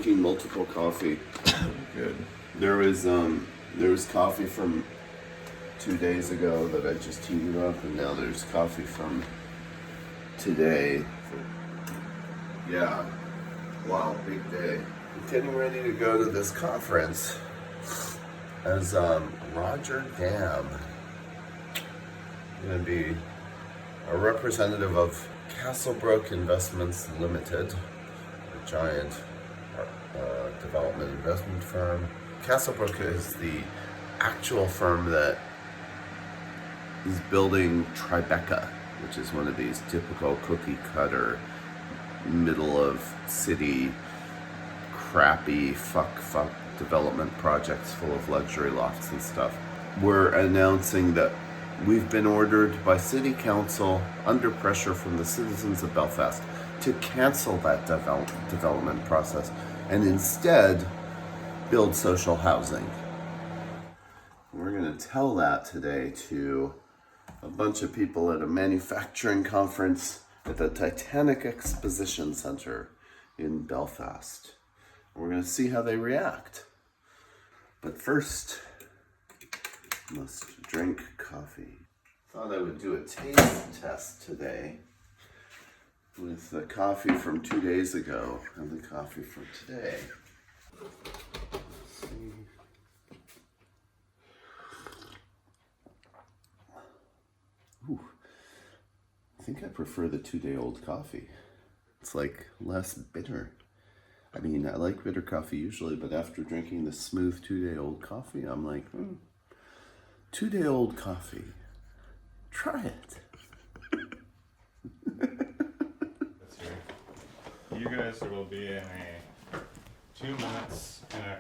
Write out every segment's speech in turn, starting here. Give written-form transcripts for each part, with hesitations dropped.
drinking multiple coffee. Good. There was coffee from 2 days ago that I just heated up, and now there's coffee from today. Yeah. Wow, big day. I'm getting ready to go to this conference as Roger Dam. I'm going to be a representative of Castlebrook Investments Limited, a giant development investment firm. Castlebrook is the actual firm that is building Tribeca, which is one of these typical cookie cutter, middle of city, crappy fuck development projects full of luxury lofts and stuff. We're announcing that we've been ordered by City Council, under pressure from the citizens of Belfast, to cancel that development process and instead build social housing. We're going to tell that today to a bunch of people at a manufacturing conference at the Titanic Exposition Center in Belfast. We're going to see how they react. But first, must drink coffee. Thought I would do a taste test today with the coffee from 2 days ago and the coffee from today. Let's see. Ooh, I think I prefer the 2-day-old coffee. It's like less bitter. I mean, I like bitter coffee usually, but after drinking the smooth 2-day-old coffee, I'm like, 2-day-old coffee. Try it. That's right. You guys will be in a 2 minutes in a...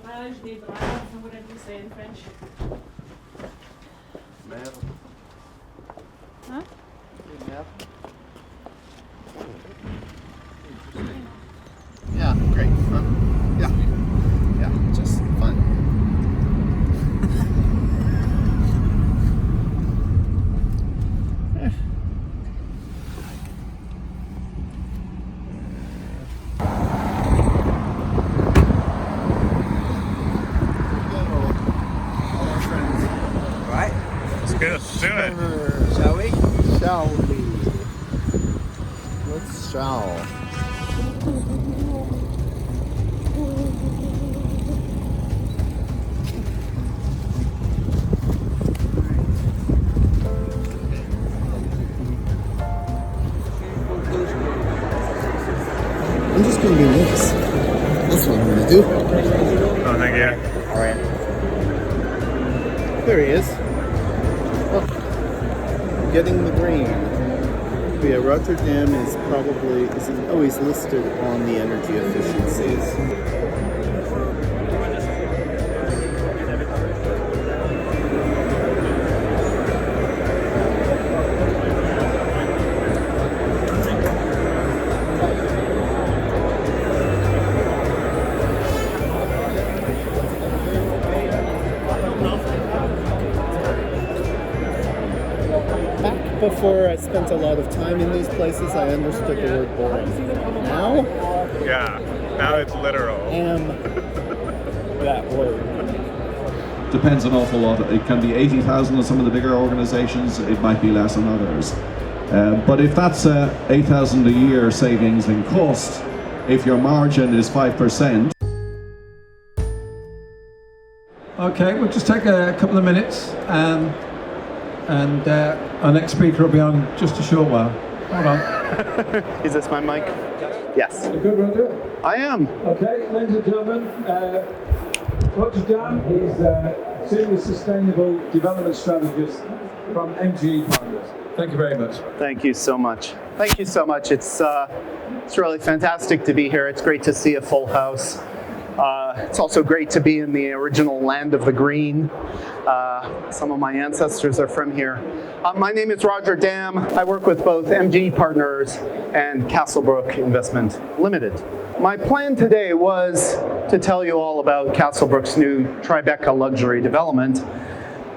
Courage des braves, whatever you say in French. Merde. Huh? Merde. Yeah, great. Fun. Yeah, just fun. Right? Let's go. Let's do it. Shall we? Shall we? Let's shall. I'm just gonna be nervous. That's what I'm gonna do. Oh, thank you. Alright. There he is. Oh. Getting the green. Yeah, Rotterdam is always listed on the energy efficiencies. Before I spent a lot of time in these places, I understood the word boring. Now, Yeah, now it's literal. am that word. Depends an awful lot. It can be 80,000 on some of the bigger organizations, it might be less on others. But if that's 8,000 a year savings in cost, if your margin is 5%. Okay, we'll just take a couple of minutes and our next speaker will be on just a short while. Hold on. Is this my mic? Yes. You good, Roger? I am. Okay, ladies and gentlemen, Roger Dam is Senior Sustainable Development Strategist from MGE Partners. Thank you very much. Thank you so much. Thank you so much. It's really fantastic to be here. It's great to see a full house. It's also great to be in the original land of the green. Some of my ancestors are from here. My name is Roger Dam. I work with both MGE Partners and Castlebrook Investment Limited. My plan today was to tell you all about Castlebrook's new Tribeca luxury development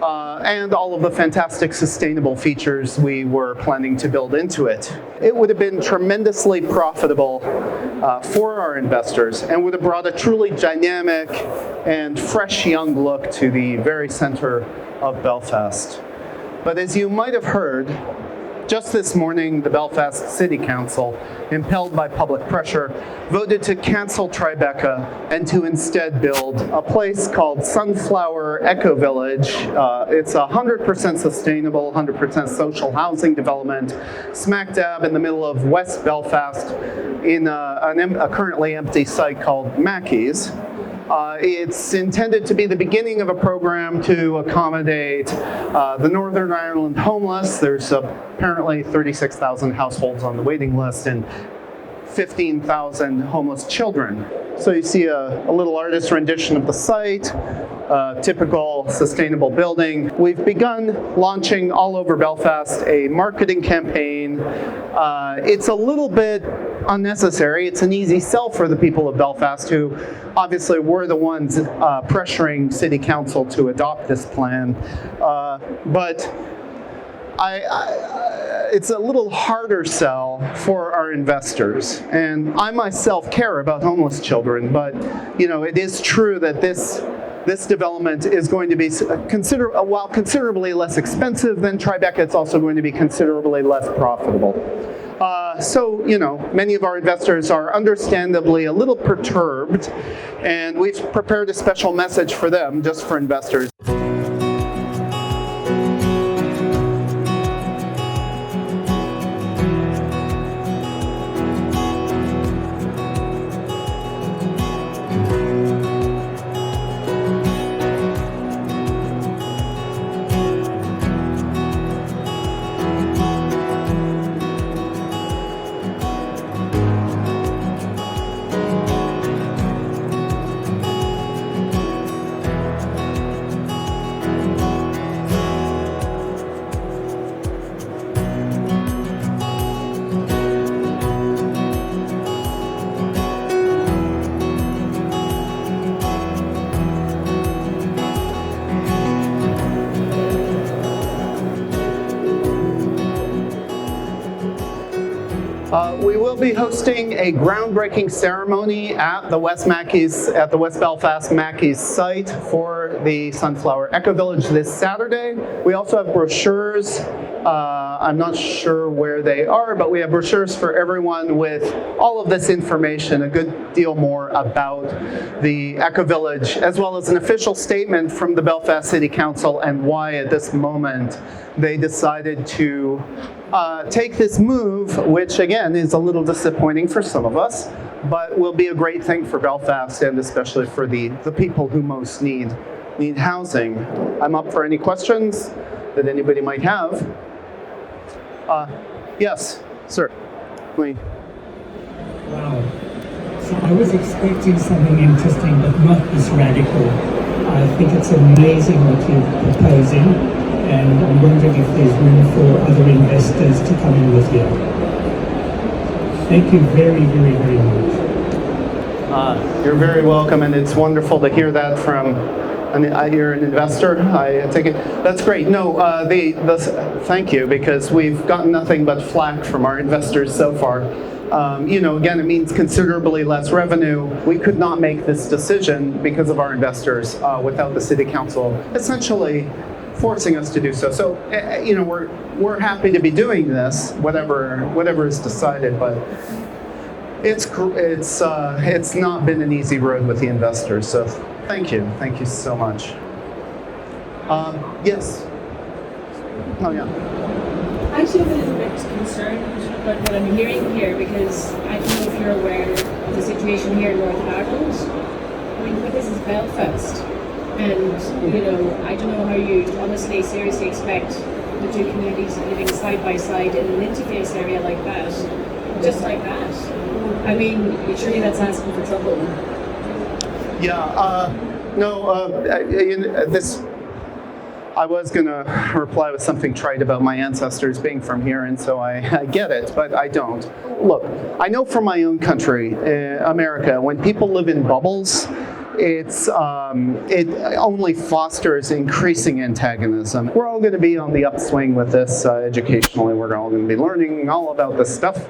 and all of the fantastic sustainable features we were planning to build into it. It would have been tremendously profitable for our investors and would have brought a truly dynamic and fresh young look to the very center of Belfast. But as you might have heard, just this morning, the Belfast City Council, impelled by public pressure, voted to cancel Tribeca and to instead build a place called Sunflower Eco Village. It's 100% sustainable, 100% social housing development, smack dab in the middle of West Belfast in a currently empty site called Mackey's. It's intended to be the beginning of a program to accommodate the Northern Ireland homeless. There's apparently 36,000 households on the waiting list and 15,000 homeless children. So you see a little artist rendition of the site, typical sustainable building. We've begun launching all over Belfast a marketing campaign. It's a little bit unnecessary. It's an easy sell for the people of Belfast, who obviously were the ones pressuring City Council to adopt this plan. But it's a little harder sell for our investors. And I myself care about homeless children, but it is true that this development is going to be while considerably less expensive than Tribeca, it's also going to be considerably less profitable. So, many of our investors are understandably a little perturbed, and we've prepared a special message for them, just for investors. We will be hosting a groundbreaking ceremony at the West Belfast Mackey's site for the Sunflower Eco Village this Saturday. We also have brochures. I'm not sure where they are, but we have brochures for everyone with all of this information, a good deal more about the Eco Village, as well as an official statement from the Belfast City Council and why at this moment they decided to take this move, which again is a little disappointing for some of us, but will be a great thing for Belfast and especially for the people who most need housing. I'm up for any questions that anybody might have. Yes, sir. Wow. So I was expecting something interesting, but not this radical. I think it's amazing what you're proposing, and I'm wondering if there's room for other investors to come in with you. Thank you very, very, very much. You're very welcome, and it's wonderful to hear that from you're an investor, I take it. That's great. No, thank you, because we've gotten nothing but flack from our investors so far. Again, it means considerably less revenue. We could not make this decision because of our investors without the City Council essentially forcing us to do so. So, we're happy to be doing this, whatever is decided, but it's not been an easy road with the investors. So, thank you so much. Yes. Oh yeah. I actually have a little bit concerned about what I'm hearing here, because I don't know if you're aware of the situation here in Northern Ireland. I mean, but this is Belfast, and I don't know how you honestly, seriously expect the two communities living side by side in an interface area like that, just like that. I mean, surely that's asking for trouble. Yeah. I was going to reply with something trite about my ancestors being from here, and so I get it, but I don't. Look, I know from my own country, America, when people live in bubbles, it only fosters increasing antagonism. We're all going to be on the upswing with this educationally. We're all going to be learning all about this stuff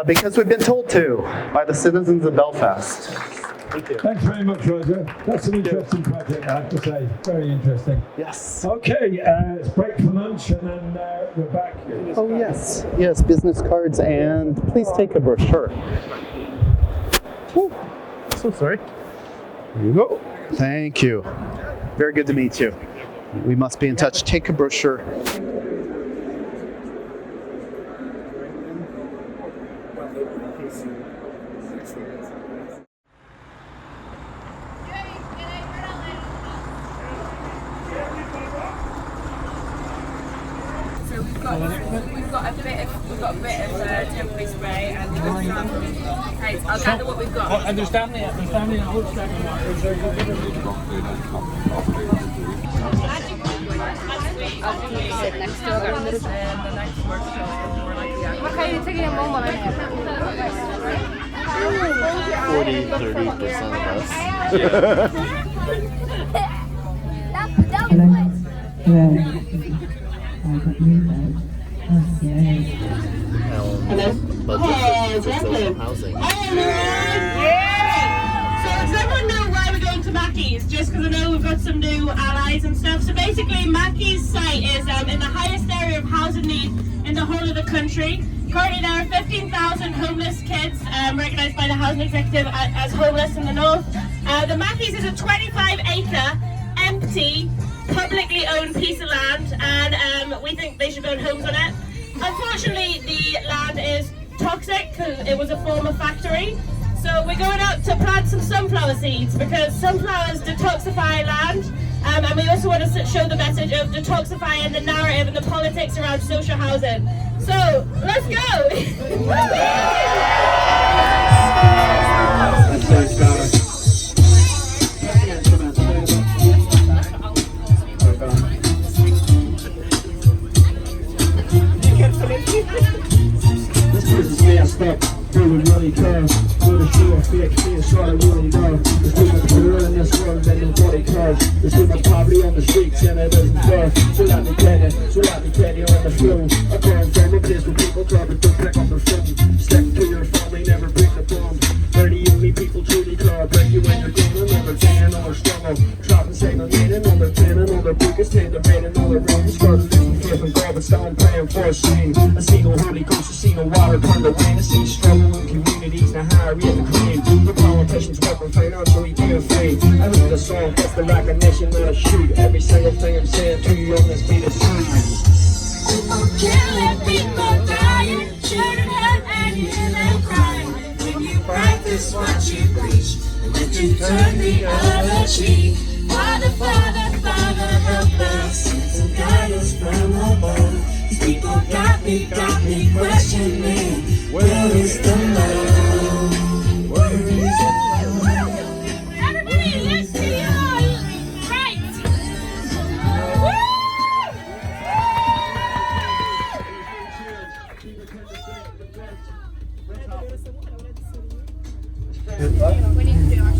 because we've been told to by the citizens of Belfast. Thank you. Thanks very much, Roger. That's an interesting project, I have to say. Very interesting. Yes. Okay, let's break for lunch and then we're back. Oh, yes. Yes, business cards, and please take a brochure. Oh, so sorry. There you go. Thank you. Very good to meet you. We must be in touch. Take a brochure. So we've got a bit of temporary spray and right, I'll gather what we've got. And there's Stanley in the whole second one. I'll sit next to her. And the next workshop is more like the actual. Okay, you're taking a moment. 40-30% of us. Budget for social housing. So does everyone know why we're going to Mackey's? Just because I know we've got some new allies and stuff. So basically Mackey's site is in the highest area of housing need in the whole of the country. Currently there are 15,000 homeless kids recognised by the Housing Executive as homeless in the north. The Mackey's is a 25-acre empty, publicly owned piece of land, and we think they should build homes on it. Unfortunately, the land is toxic because it was a former factory. So we're going out to plant some sunflower seeds because sunflowers detoxify land, and we also want to show the message of detoxifying the narrative and the politics around social housing. So let's go! This person's messed up, feeling really tough. With a show of fake face, all I really love. There's too much murder in this world that nobody cares. There's too much poverty on the streets and it isn't fair. So let me tell you on the flow. I come from a place where people talk but don't pick up their phone. Stick to your family, never break the bond. They're the only people truly care. Break you when you're gone, another day, another struggle. Trapping, segregated, another pain, another biggest hate, the rain, another room. Started losing faith in God, but still I'm praying for a sign. I see no Holy Ghost, I see no water turn to rain. I see struggle in communities, the higher rate of crime. The politicians working financially being free. I wrote the song, that's the recognition that I shoot. Every single thing I'm saying to you on this beat is true. People killing, people dying, children hurt and you hear them crying. When you practice what you preach, and then you turn the other cheek. Father, Father, Father, help us. Send some guidance from above. These people got me questioning. Where is the love? Where is the love? Everybody, let's see you. Right. Woo! We need to do our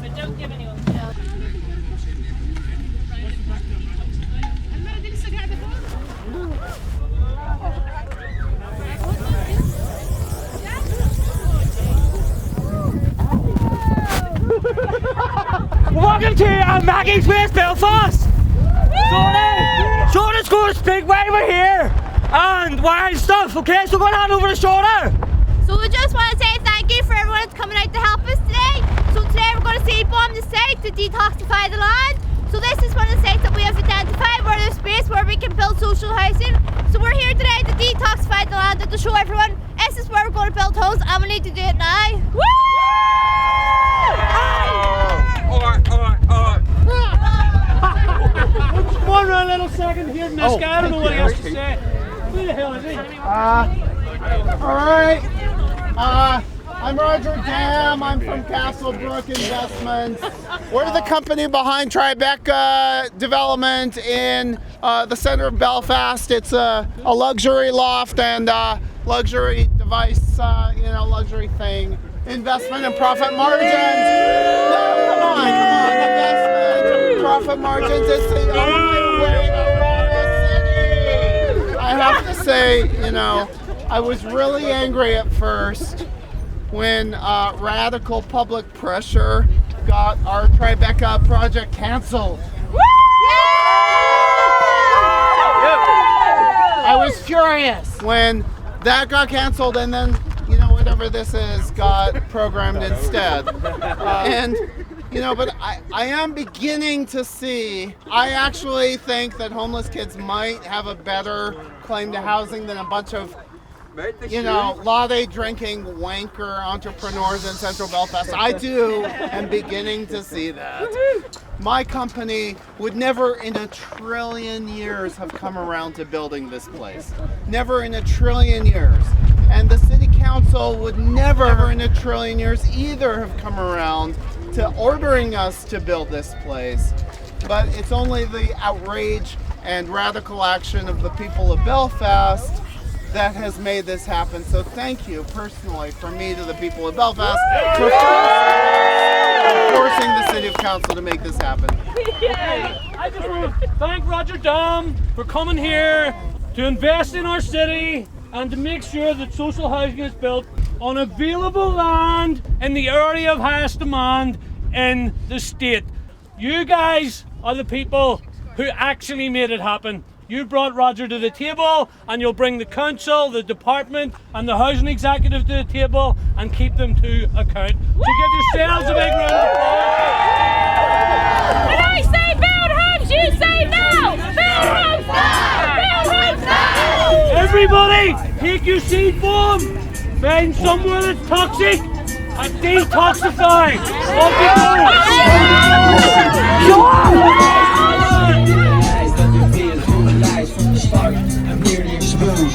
But don't give anyone. Welcome to Mackey's Place, Belfast! Shorter's going to speak while we're here and wild stuff, okay? So we're going to hand over to Shorter. So we just want to say thank you for everyone that's coming out to help us today. So today we're going to seed bomb the site to detoxify the land. So this is one of the sites that we have identified where there's space where we can build social housing. So we're here today to detoxify the land and to show everyone this is where we're going to build homes and we need to do it now. Woo! One little second here, this guy. I don't know what he has to say. Who the hell is he? I'm Roger Dam. I'm from Castlebrook Investments. We're the company behind Tribeca Development in the center of Belfast. It's a luxury loft and luxury device, luxury thing. Investment and profit margins. No, come on. Investment and profit margins. It's the only way to run a city. I have to say, I was really angry at first when radical public pressure got our Tribeca project canceled. I was furious when that got canceled and then, whatever this is got programmed instead. But I am beginning to see, I actually think that homeless kids might have a better claim to housing than a bunch of latte drinking wanker entrepreneurs in central Belfast. I too am beginning to see that. My company would never in a trillion years have come around to building this place. Never in a trillion years. And the city council would never in a trillion years either have come around to ordering us to build this place. But it's only the outrage and radical action of the people of Belfast that has made this happen. So thank you personally from me to the people of Belfast for forcing the City of Council to make this happen. I just want to thank Roger Dam for coming here to invest in our city and to make sure that social housing is built on available land in the area of highest demand in the state. You guys are the people who actually made it happen. You brought Roger to the table, and you'll bring the council, the department, and the housing executive to the table and keep them to account. So give yourselves a big round of applause. When I say build homes, you say no! Build homes now! Build homes now! Everybody, take your seed form, find somewhere that's toxic, and detoxify. Off you go! I'm here to expose,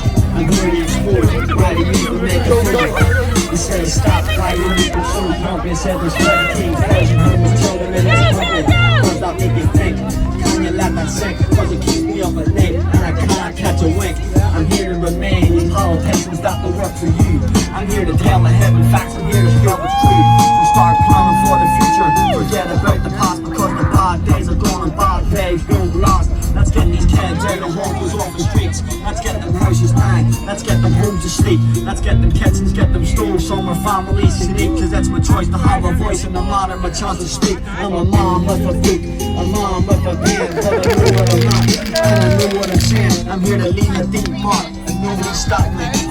why do you make a fool? It says stop, why you make them so drunk? It said there's 17,000 homeless children in this country. Does that make you think? Can you let that sink? Cause it keeps me up at night and I can't catch a wink. I'm here to remain, these politicians that don't work for you. I'm here to tell the heaven facts, I'm here to speak the truth. So start planning for the future, forget about the past because the bad days are gone and bad days don't last. Let's get these kids out of walkers off the streets. Let's get them houses bang. Let's get them homes to sleep. Let's get them kitchens, get them stores somewhere families can eat. Cause that's my choice to have a voice and no matter my chance to speak. I'm a mom with a book, a mom with a pen. But I know what I'm not, and I know what I'm saying. I'm here to leave a deep mark, and nobody's stopping me.